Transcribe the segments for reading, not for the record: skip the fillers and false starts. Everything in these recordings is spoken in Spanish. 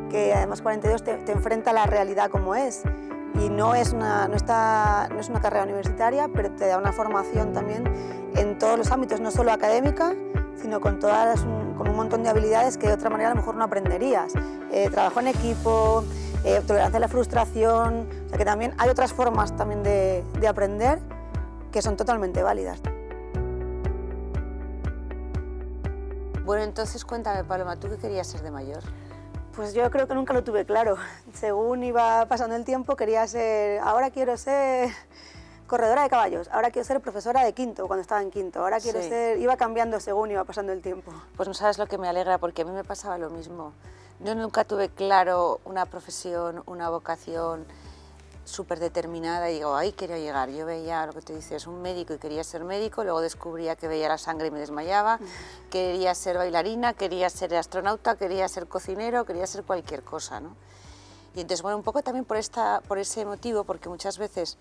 que además 42 te enfrenta a la realidad como es. Y no es una carrera universitaria, pero te da una formación también en todos los ámbitos, no solo académica, sino con un montón de habilidades que de otra manera a lo mejor no aprenderías. Trabajo en equipo, tolerancia a la frustración, o sea que también hay otras formas también de aprender que son totalmente válidas. Bueno, entonces cuéntame, Paloma, ¿tú qué querías ser de mayor? Pues yo creo que nunca lo tuve claro. Según iba pasando el tiempo ahora quiero ser corredora de caballos, ahora quiero ser profesora de quinto cuando estaba en quinto, ahora quiero ser... Iba cambiando según iba pasando el tiempo. Pues no sabes lo que me alegra, porque a mí me pasaba lo mismo. Yo nunca tuve claro una profesión, una vocación súper determinada y digo, ahí quiero llegar. Yo veía lo que te dices, un médico y quería ser médico, luego descubría que veía la sangre y me desmayaba, quería ser bailarina, quería ser astronauta, quería ser cocinero, quería ser cualquier cosa, ¿no? Y entonces, bueno, un poco también por ese motivo, porque muchas veces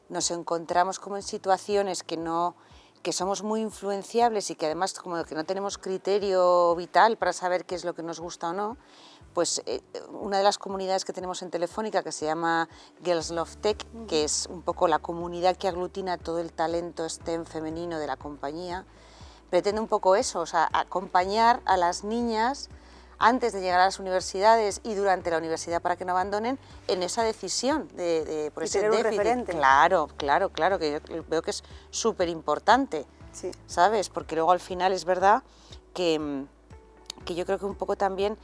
nos encontramos como en situaciones que somos muy influenciables y que además como que no tenemos criterio vital para saber qué es lo que nos gusta o no. Pues una de las comunidades que tenemos en Telefónica, que se llama Girls Love Tech, que es un poco la comunidad que aglutina todo el talento STEM femenino de la compañía, pretende un poco eso, o sea, acompañar a las niñas antes de llegar a las universidades y durante la universidad para que no abandonen en esa decisión por ese tener un déficit. referente. Claro, que yo veo que es súper importante, sí. ¿Sabes? Porque luego al final es verdad que yo creo que un poco también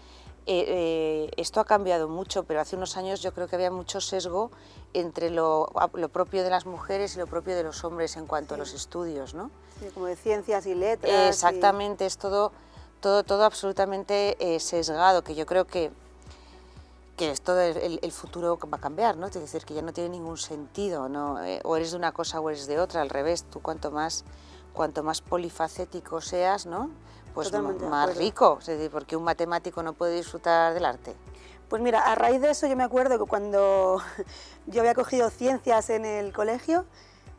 esto ha cambiado mucho, pero hace unos años yo creo que había mucho sesgo entre lo propio de las mujeres y lo propio de los hombres en cuanto a los estudios, ¿no? Sí, como de ciencias y letras. Exactamente, es todo absolutamente sesgado, que yo creo que esto el futuro va a cambiar, ¿no? Es decir, que ya no tiene ningún sentido, ¿no? O eres de una cosa o eres de otra, al revés, tú cuanto más polifacético seas, ¿no? Pues más rico, es decir, porque un matemático no puede disfrutar del arte. Pues mira, a raíz de eso yo me acuerdo que cuando yo había cogido ciencias en el colegio,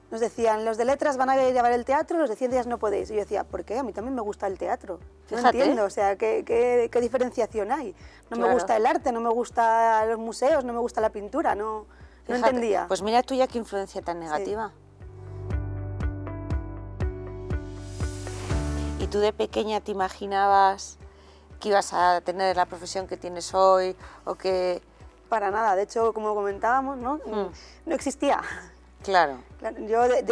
nos decían, los de letras van a llevar el teatro, los de ciencias no podéis. Y yo decía, ¿por qué? A mí también me gusta el teatro. Fíjate. No entiendo, o sea, ¿qué diferenciación hay? No me gusta el arte, no me gustan los museos, no me gusta la pintura, no entendía. Pues mira tú ya qué influencia tan negativa. Sí. ¿Y tú de pequeña te imaginabas que ibas a tener la profesión que tienes hoy o que...? Para nada, de hecho, como comentábamos, ¿no? No existía. Claro.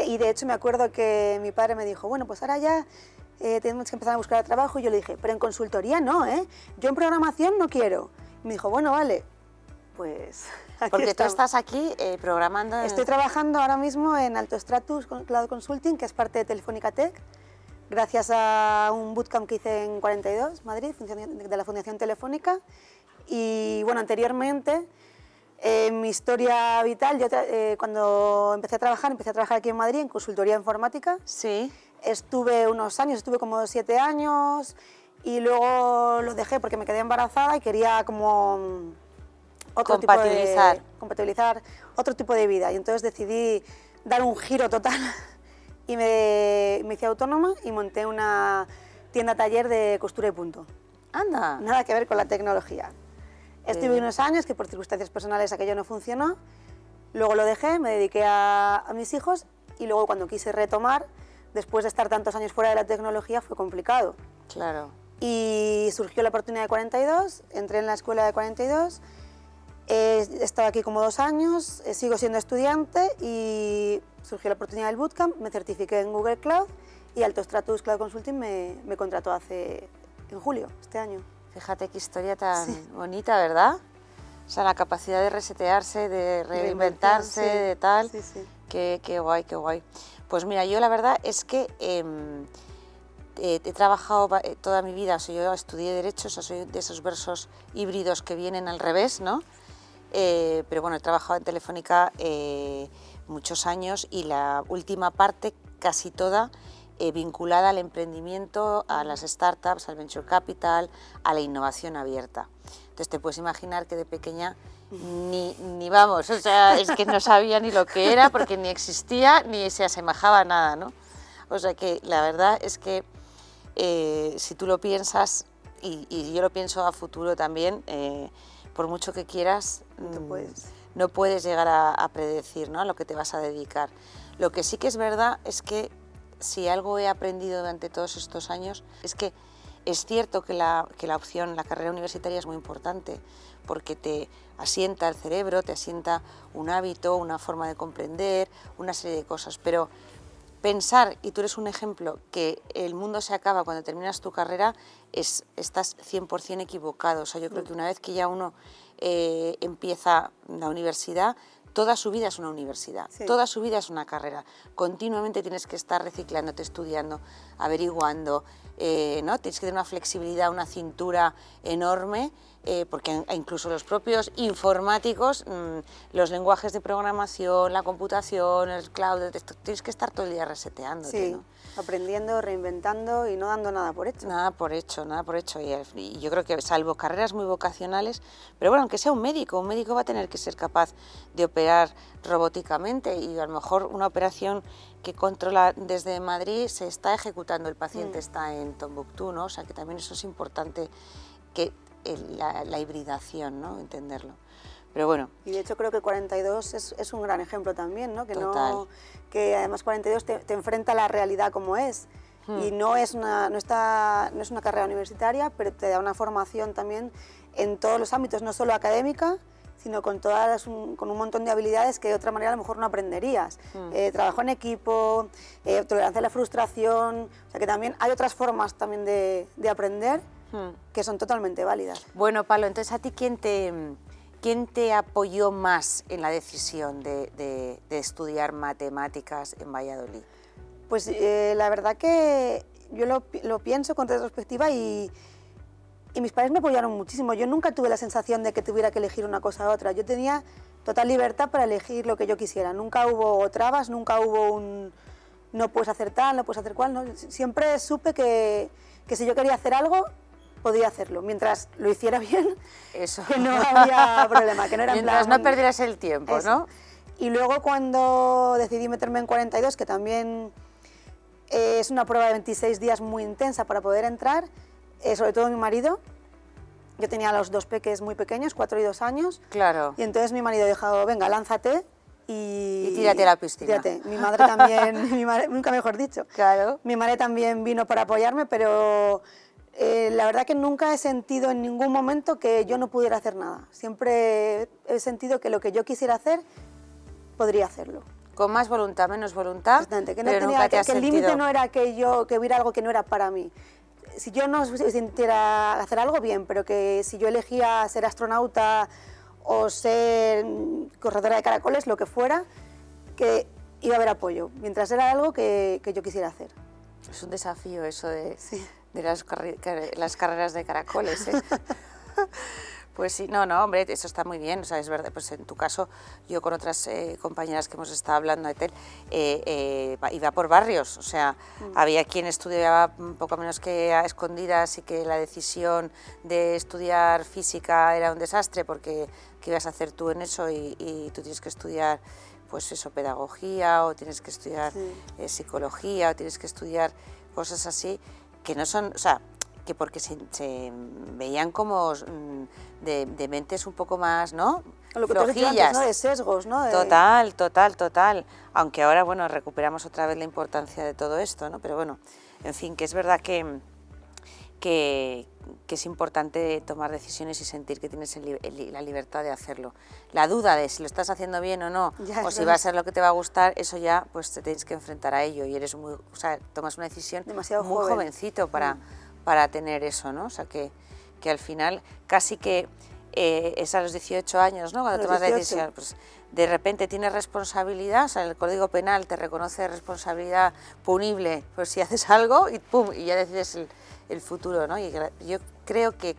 Y de hecho me acuerdo que mi padre me dijo, bueno, pues ahora ya tenemos que empezar a buscar trabajo, y yo le dije, pero en consultoría no, ¿eh? Yo en programación no quiero. Y me dijo, bueno, vale, pues aquí porque estamos. tú estás aquí programando... Estoy trabajando ahora mismo en Alto Stratus Cloud Consulting, que es parte de Telefónica Tech, gracias a un bootcamp que hice en 42, Madrid, de la Fundación Telefónica. Y bueno, anteriormente, mi historia vital, yo cuando empecé a trabajar aquí en Madrid en consultoría informática. Sí. Estuve unos años, estuve como 7 años y luego lo dejé porque me quedé embarazada y quería como compatibilizar otro tipo de vida. Y entonces decidí dar un giro total y me hice autónoma y monté una tienda-taller de costura y punto. Anda. Nada que ver con la tecnología. Estuve unos años que por circunstancias personales aquello no funcionó, luego lo dejé, me dediqué a mis hijos y luego cuando quise retomar, después de estar tantos años fuera de la tecnología, fue complicado. Claro. Y surgió la oportunidad de 42, entré en la escuela de 42, he estado aquí como 2 años, sigo siendo estudiante y surgió la oportunidad del bootcamp, me certifiqué en Google Cloud y Alto Stratus Cloud Consulting me contrató en julio este año. Fíjate qué historia tan bonita, ¿verdad? O sea, la capacidad de resetearse, de reinventarse, de tal. Sí, sí. Qué guay, qué guay. Pues mira, yo la verdad es que he trabajado toda mi vida, o sea, yo estudié Derecho, o sea, soy de esos versos híbridos que vienen al revés, ¿no? Pero bueno, he trabajado en Telefónica muchos años y la última parte, casi toda, vinculada al emprendimiento, a las startups, al venture capital, a la innovación abierta. Entonces te puedes imaginar que de pequeña ni vamos, o sea, es que no sabía ni lo que era porque ni existía ni se asemejaba a nada, ¿no? O sea que la verdad es que si tú lo piensas, y yo lo pienso a futuro también, por mucho que quieras, no puedes llegar a predecir, ¿no?, a lo que te vas a dedicar. Lo que sí que es verdad es que si algo he aprendido durante todos estos años es que es cierto que la opción, la carrera universitaria es muy importante porque te asienta el cerebro, te asienta un hábito, una forma de comprender, una serie de cosas, pero pensar, y tú eres un ejemplo, que el mundo se acaba cuando terminas tu carrera, estás 100% equivocado. O sea, yo creo que una vez que ya uno empieza la universidad, toda su vida es una universidad, sí. Toda su vida es una carrera. Continuamente tienes que estar reciclándote, estudiando, averiguando, ¿no? Tienes que tener una flexibilidad, una cintura enorme, porque incluso los propios informáticos, los lenguajes de programación, la computación, el cloud, tienes que estar todo el día reseteándote, sí, ¿no? Aprendiendo, reinventando y no dando nada por hecho. Nada por hecho, nada por hecho. Y yo creo que salvo carreras muy vocacionales, pero bueno, aunque sea un médico va a tener que ser capaz de operar robóticamente y a lo mejor una operación que controla desde Madrid se está ejecutando, el paciente está en Tombuctú, ¿no? O sea que también eso es importante, que la hibridación, ¿no? Entenderlo. Pero bueno. Y de hecho creo que 42 es un gran ejemplo también, ¿no? Que además 42 te enfrenta a la realidad como es. Y no es una carrera universitaria, pero te da una formación también en todos los ámbitos, no solo académica, sino con un montón de habilidades que de otra manera a lo mejor no aprenderías. Trabajo en equipo, tolerancia a la frustración, o sea que también hay otras formas también de aprender que son totalmente válidas. Bueno, Pablo, entonces a ti ¿quién te apoyó más en la decisión de estudiar matemáticas en Valladolid? Pues la verdad que yo lo pienso con retrospectiva y mis padres me apoyaron muchísimo. Yo nunca tuve la sensación de que tuviera que elegir una cosa u otra. Yo tenía total libertad para elegir lo que yo quisiera. Nunca hubo trabas, nunca hubo un no puedes hacer tal, no puedes hacer cual. ¿No? Siempre supe que si yo quería hacer algo, podía hacerlo. Mientras lo hiciera bien, eso. Que no había problema. Que no era mientras no perdieras el tiempo, eso. ¿no? Y luego cuando decidí meterme en 42, que también es una prueba de 26 días muy intensa para poder entrar, sobre todo mi marido. Yo tenía los dos peques muy pequeños, 4 y 2 años. Claro. Y entonces mi marido dijo, venga, lánzate y tírate a la piscina. Tírate. Mi madre también, nunca mejor dicho. Claro. Mi madre también vino para apoyarme, pero la verdad que nunca he sentido en ningún momento que yo no pudiera hacer nada. Siempre he sentido que lo que yo quisiera hacer, podría hacerlo. Con más voluntad, menos voluntad, que no tenía, que el límite no era que hubiera algo que no era para mí. Si yo no sintiera hacer algo, bien, pero que si yo elegía ser astronauta o ser corredora de caracoles, lo que fuera, que iba a haber apoyo, mientras era algo que yo quisiera hacer. Es un desafío eso de las carreras de caracoles, ¿eh? Pues sí, no, hombre, eso está muy bien, o sea, es verdad, pues en tu caso, yo con otras compañeras que hemos estado hablando de TEL, iba por barrios, o sea, había quien estudiaba un poco menos que a escondidas y que la decisión de estudiar física era un desastre porque ¿qué ibas a hacer tú en eso? Y tú tienes que estudiar, pues eso, pedagogía, o tienes que estudiar psicología, o tienes que estudiar cosas así, que no son, o sea, que porque se veían como de mentes un poco más, ¿no? Lo que flojillas, antes, ¿no? De sesgos, ¿no? Total. Aunque ahora, bueno, recuperamos otra vez la importancia de todo esto, ¿no? Pero bueno, en fin, que es verdad que es importante tomar decisiones y sentir que tienes la libertad de hacerlo. La duda de si lo estás haciendo bien o no, o si va a ser lo que te va a gustar, eso ya, pues te tienes que enfrentar a ello y eres tomas una decisión demasiado muy jovencito para tener eso, ¿no? O sea, que al final casi que es a los 18 años, ¿no? Cuando tomas la decisión, pues de repente tienes responsabilidad, o sea, el Código Penal te reconoce responsabilidad punible, pues si haces algo y pum, y ya decides el futuro, ¿no? Y yo creo que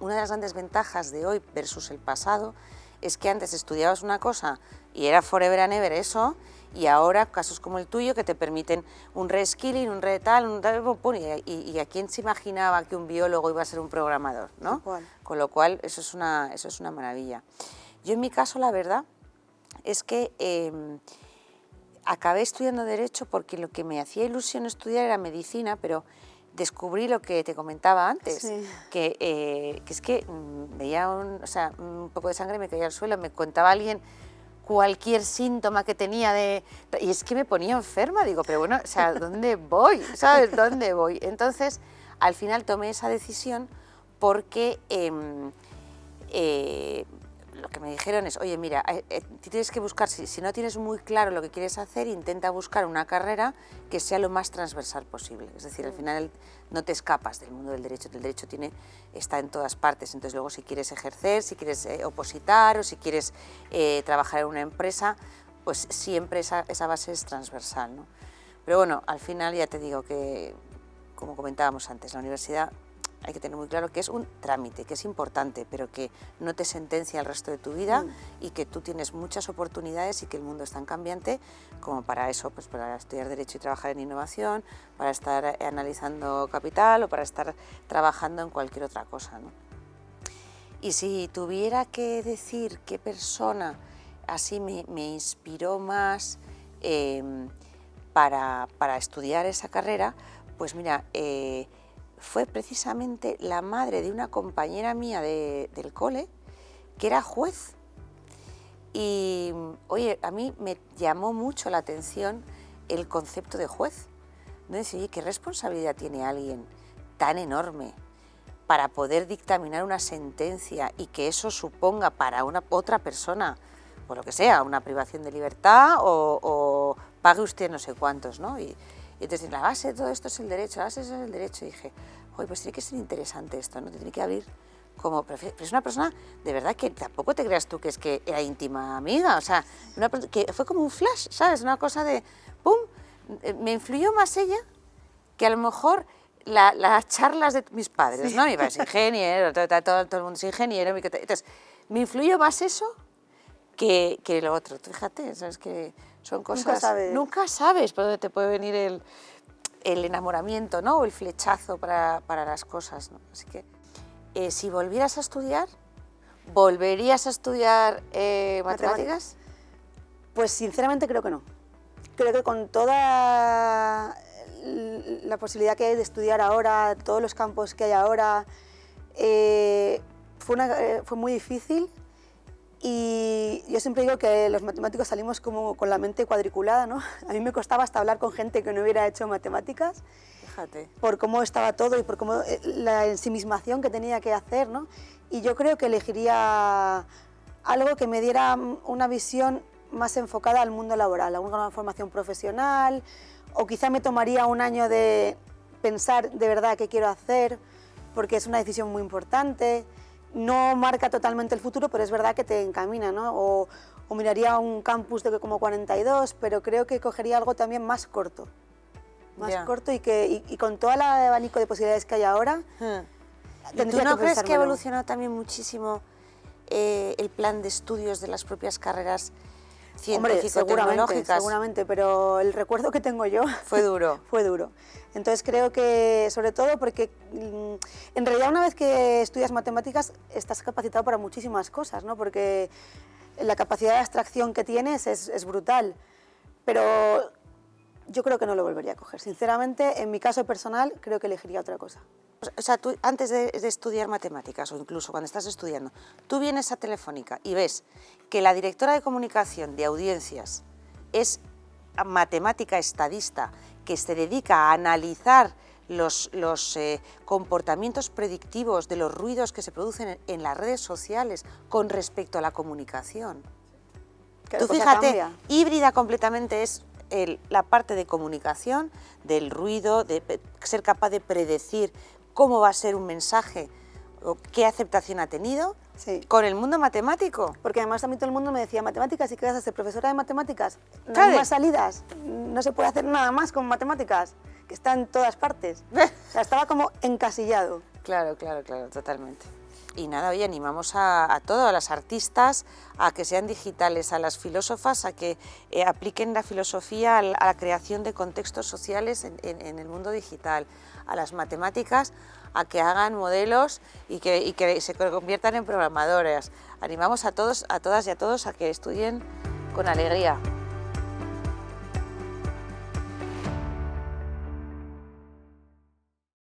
una de las grandes ventajas de hoy versus el pasado es que antes estudiabas una cosa y era forever and ever eso, y ahora casos como el tuyo que te permiten un reskilling, un retal, y a quién se imaginaba que un biólogo iba a ser un programador, ¿no? Con lo cual eso es una maravilla. Yo en mi caso la verdad es que acabé estudiando Derecho porque lo que me hacía ilusión estudiar era medicina, pero descubrí lo que te comentaba antes, Sí. que es que veía un poco de sangre, me caía al suelo, me contaba alguien cualquier síntoma que tenía y es que me ponía enferma, digo, pero bueno, o sea, ¿dónde voy? ¿Sabes? ¿Dónde voy? Entonces, al final tomé esa decisión porque lo que me dijeron es, oye, mira, tienes que buscar, si no tienes muy claro lo que quieres hacer, intenta buscar una carrera que sea lo más transversal posible. Es decir, al final no te escapas del mundo del derecho está en todas partes. Entonces luego si quieres ejercer, si quieres opositar o si quieres trabajar en una empresa, pues siempre esa base es transversal, ¿no? Pero bueno, al final ya te digo que, como comentábamos antes, la universidad hay que tener muy claro que es un trámite, que es importante, pero que no te sentencia el resto de tu vida y que tú tienes muchas oportunidades y que el mundo es tan cambiante como para eso, pues para estudiar Derecho y trabajar en innovación, para estar analizando capital o para estar trabajando en cualquier otra cosa, ¿no? Y si tuviera que decir qué persona así me inspiró más para estudiar esa carrera, pues mira, fue precisamente la madre de una compañera mía del cole, que era juez. Y, oye, a mí me llamó mucho la atención el concepto de juez. ¿No? Decir, oye, ¿qué responsabilidad tiene alguien tan enorme para poder dictaminar una sentencia y que eso suponga para otra persona, por lo que sea, una privación de libertad o pague usted no sé cuántos, ¿no? Y entonces, la base de todo esto es el derecho, la base es el derecho. Y dije, oye, pues tiene que ser interesante esto, ¿no? Te tiene que abrir como... Pero es una persona, de verdad, que tampoco te creas tú que es que era íntima amiga, o sea, que fue como un flash, ¿sabes? Una cosa de, ¡pum! Me influyó más ella que a lo mejor las charlas de mis padres, ¿no? Mi padre es ingeniero, todo el mundo es ingeniero. Entonces, me influyó más eso que lo otro. Tú fíjate, ¿sabes? Que son cosas... Nunca sabes por dónde te puede venir el enamoramiento, ¿no? O el flechazo para las cosas, ¿no? Así que, si volvieras a estudiar, ¿volverías a estudiar matemáticas? Pues sinceramente creo que no. Creo que con toda la posibilidad que hay de estudiar ahora, todos los campos que hay ahora, fue muy difícil. Y yo siempre digo que los matemáticos salimos como con la mente cuadriculada, ¿no? A mí me costaba hasta hablar con gente que no hubiera hecho matemáticas. Fíjate. Por cómo estaba todo y por cómo la ensimismación que tenía que hacer, ¿no? Y yo creo que elegiría algo que me diera una visión más enfocada al mundo laboral, alguna formación profesional, o quizá me tomaría un año de pensar de verdad qué quiero hacer, porque es una decisión muy importante. No marca totalmente el futuro, pero es verdad que te encamina, ¿no? O miraría un campus de como 42, pero creo que cogería algo también más corto. Más corto y con todo el abanico de posibilidades que hay ahora. ¿Y tú no crees que ha evolucionado también muchísimo el plan de estudios de las propias carreras científico-tecnológicas? Seguramente, pero el recuerdo que tengo yo... Fue duro. Fue duro. Entonces creo que, sobre todo porque en realidad una vez que estudias matemáticas estás capacitado para muchísimas cosas, ¿no? Porque la capacidad de abstracción que tienes es brutal, pero yo creo que no lo volvería a coger. Sinceramente, en mi caso personal, creo que elegiría otra cosa. O sea, tú antes de estudiar matemáticas o incluso cuando estás estudiando, tú vienes a Telefónica y ves que la directora de comunicación de audiencias es matemática estadista que se dedica a analizar los comportamientos predictivos de los ruidos que se producen en las redes sociales con respecto a la comunicación. Tú fíjate, híbrida completamente es la parte de comunicación, del ruido, de ser capaz de predecir cómo va a ser un mensaje o qué aceptación ha tenido, sí, con el mundo matemático. Porque además a mí todo el mundo me decía, matemáticas, ¿y qué vas a ser profesora de matemáticas? No hay más salidas, no se puede hacer nada más con matemáticas, que está en todas partes. O sea, estaba como encasillado. Claro, totalmente. Y nada, hoy animamos a todos, a las artistas, a que sean digitales, a las filósofas, a que apliquen la filosofía a la creación de contextos sociales en el mundo digital, a las matemáticas, a que hagan modelos y que se conviertan en programadoras. Animamos a todos, a todas y a todos a que estudien con alegría.